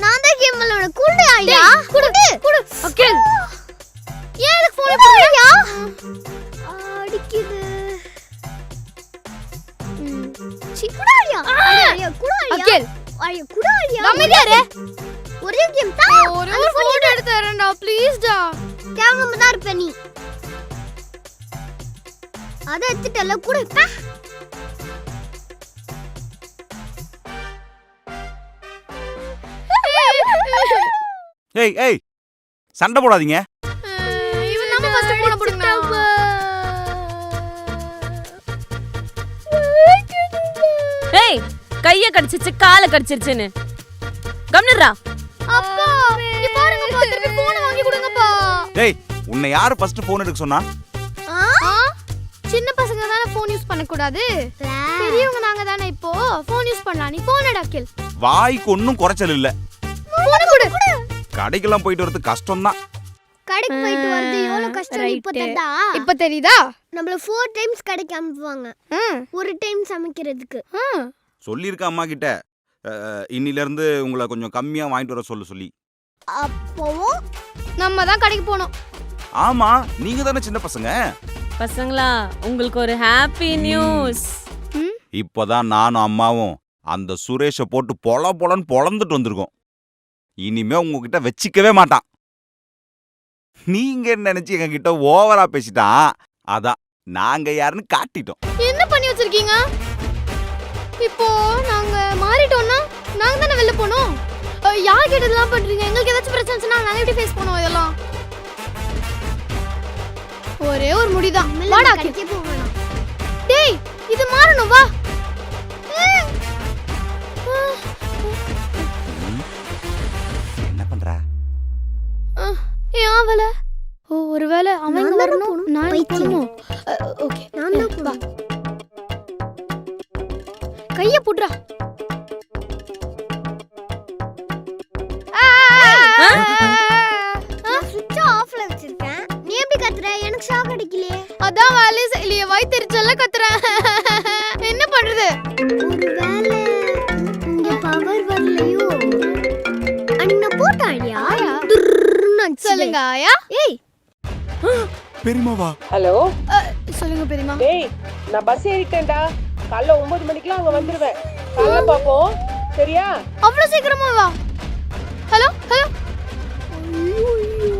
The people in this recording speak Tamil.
நான் தான் கேம் விளையாட குடு ஐயா குடு குடு அகில் ஏன் எனக்கு போன் போடுறியா அடிக்குது குடு ஐயா ஐயா குடு ஐயா அகில் ஐயா குடு ஐயா அமைதியாரே ஒரே கேம் தா ஒரு போன் எடுத்து தரேன்டா ப்ளீஸ் டா கேமரா தான் இருப்ப நீ அத எடுத்துட்டல குடு பா ஏய் ஏய் சண்டை போடாதீங்க. இவன் நம்ம ஃபர்ஸ்ட் போன போடுங்க. ஏய் கைய கடிச்சிச்சு கால கடிச்சிருச்சுன்னு கம்னறா. அப்பா இங்க பாருங்கப்பா திருப்பி போன் வாங்கி கொடுங்கப்பா. டேய் உன்னை யாரு ஃபர்ஸ்ட் போன் எடுக்க சொன்னா? சின்ன பசங்க தான போன் யூஸ் பண்ண கூடாது. பெரியவங்க நாங்க தானே இப்போ போன் யூஸ் பண்ணலாம். நீ போன் எடு அகில். வாய்க்கு ஒண்ணும் குறைச்சல் இல்ல. போன் கொடு. கடைக்கெல்லாம் போயிட்டு வரது கஷ்டம் தான். கடைக்கு போயிட்டு வரது எவ்வளவு கஷ்டம் இப்போதா. இப்ப தெரியுதா? நம்மள 4 டைம்ஸ் கடைக்கு அனுப்புவாங்க. ஒரு டைம் சமைக்கிறதுக்கு. சொல்லிருக்க அம்மா கிட்ட இன்னில இருந்து உங்களை கொஞ்சம் கம்மியா வாங்கிட்டு வர சொல்லி. அப்போ நம்ம தான் கடைக்கு போணும். ஆமா நீங்க தானே சின்ன பசங்க. பசங்களா உங்களுக்கு ஒரு ஹாப்பி நியூஸ். இப்போதான் நானும் அம்மாவும் அந்த சுரேஷை போட்டு பொலன்னு பொளந்துட்டு வந்திருக்கோம். இனிமே உங்ககிட்ட வச்சிக்கவே மாட்டான். நீங்க நினைச்சு எங்க கிட்ட ஓவரா பேசிட்டான். அதான் நாங்க யாருன்னு காட்டிட்டோம். என்ன பண்ணி வச்சிருக்கீங்க? இப்போ நாங்க மாறிட்டோம்னா நாங்க தானே வெளில போணும். யார் கிட்ட இதெல்லாம் பண்றீங்க? எங்களுக்கு ஏதாச்சும் பிரச்சனைனா நாங்க எப்படி ஃபேஸ் பண்ணுவோம் இதெல்லாம்? ஒரே ஒரு முடிதான். வாடா கடைக்கு போவேணும். டேய் இது மாறணும் வா. என்ன பண்ற? ஏன் அவள? ஓ ஒருவேளை அவன் இங்க வரணும். நான் பைத்தியம். போணும். ஓகே நான் தான் வா. கைய புட்றா. நான் சுவிட்ச் ஆஃப்ல வச்சிருக்கேன். நீ எப்படி கத்துற? எனக்கு ஷாக் அடிக்கலையே. அதான் வேலை செய்யலையே வயித்தெரிச்சல்ல கத்துறேன். என்ன பண்றது? ஒருவேளை இங்க பவர் வரலையோ? அண்ணா போட்டாடியா? சொல்லுங்க ஆயா. ஏய் பெரியமாவா? ஹலோ சொல்லுங்க பெரியமா. டேய் நான் பஸ் ஏறிட்டேன்டா. காலைல 9 மணிக்கெல்லாம் அங்க வந்துருவேன். காலைல பாப்போம் சரியா? அவ்வளவு சீக்கிரமா வா. Hello hello. ஐயோ